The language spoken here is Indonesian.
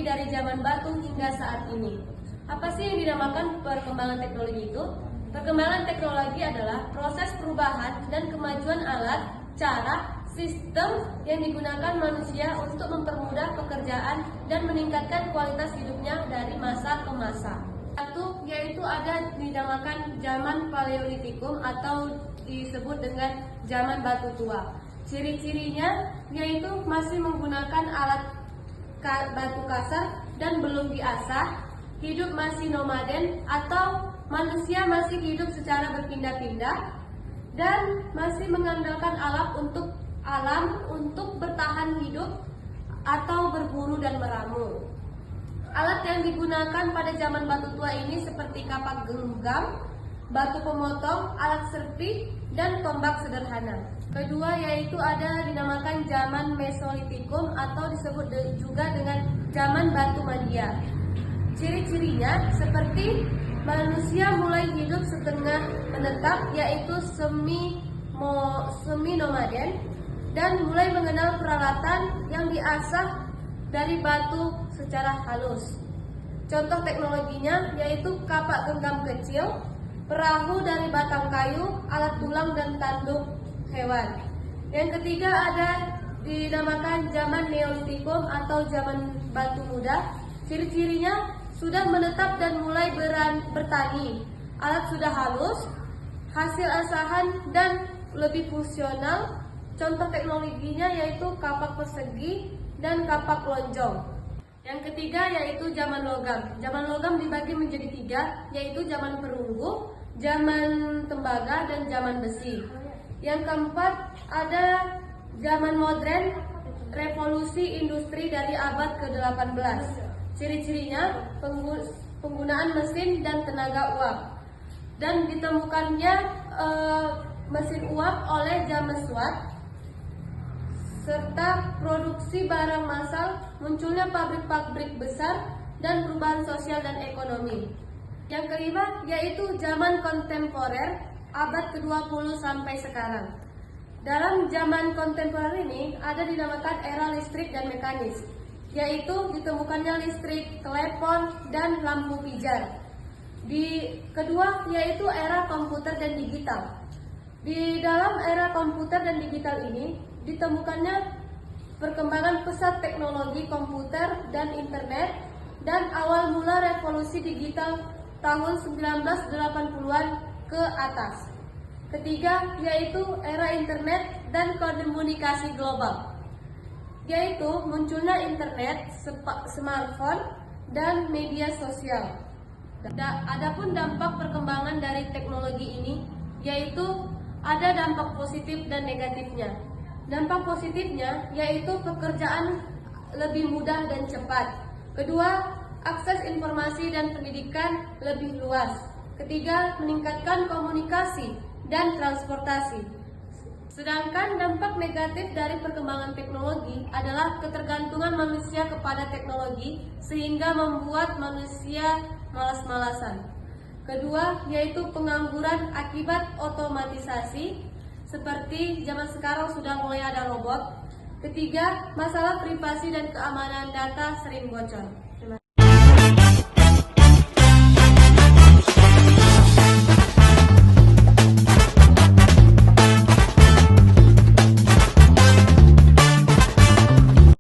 teknologi dari zaman batu hingga saat ini. Apa sih yang dinamakan perkembangan teknologi itu? Perkembangan teknologi adalah proses perubahan dan kemajuan alat, cara, sistem yang digunakan manusia untuk mempermudah pekerjaan dan meningkatkan kualitas hidupnya dari masa ke masa. Satu, yaitu ada dinamakan zaman Paleolitikum atau disebut dengan zaman batu tua. Ciri-cirinya yaitu masih menggunakan alat batu kasar dan belum diasah, hidup masih nomaden atau manusia masih hidup secara berpindah-pindah, dan masih mengandalkan alam untuk bertahan hidup atau berburu dan meramu. Alat yang digunakan pada zaman batu tua ini seperti kapak genggam, batu pemotong, alat serpih, dan tombak sederhana. Kedua yaitu ada dinamakan zaman Mesolitikum atau disebut juga dengan zaman batu madia. Ciri-cirinya seperti manusia mulai hidup setengah menetap yaitu semi nomaden dan mulai mengenal peralatan yang diasah dari batu secara halus. Contoh teknologinya yaitu kapak genggam kecil, perahu dari batang kayu, alat tulang dan tanduk hewan. Yang ketiga ada dinamakan zaman Neolitikum atau zaman batu muda. Ciri-cirinya sudah menetap dan mulai bertani. Alat sudah halus, hasil asahan dan lebih fungsional. Contoh teknologinya yaitu kapak persegi dan kapak lonjong. Yang ketiga yaitu zaman logam. Zaman logam dibagi menjadi tiga, yaitu zaman perunggu, zaman tembaga, dan zaman besi. Yang keempat ada zaman modern, revolusi industri dari abad ke-18. Ciri-cirinya penggunaan mesin dan tenaga uap. Dan ditemukannya mesin uap oleh James Watt, serta produksi barang massal, munculnya pabrik-pabrik besar, dan perubahan sosial dan ekonomi. Yang kelima yaitu zaman kontemporer abad ke-20 sampai sekarang. Dalam zaman kontemporer ini ada dinamakan era listrik dan mekanis, yaitu ditemukannya listrik, telepon, dan lampu pijar. Di kedua yaitu era komputer dan digital. Di dalam era komputer dan digital ini ditemukannya perkembangan pesat teknologi komputer dan internet dan awal mula revolusi digital tahun 1980-an ke atas. Ketiga yaitu era internet dan komunikasi global, yaitu munculnya internet, smartphone, dan media sosial. Adapun dampak perkembangan dari teknologi ini yaitu ada dampak positif dan negatifnya. Dampak positifnya yaitu pekerjaan lebih mudah dan cepat. Kedua, akses informasi dan pendidikan lebih luas. Ketiga, meningkatkan komunikasi dan transportasi. Sedangkan dampak negatif dari perkembangan teknologi adalah ketergantungan manusia kepada teknologi sehingga membuat manusia malas-malasan. Kedua, yaitu pengangguran akibat otomatisasi, seperti zaman sekarang sudah mulai ada robot. Ketiga, masalah privasi dan keamanan data sering bocor.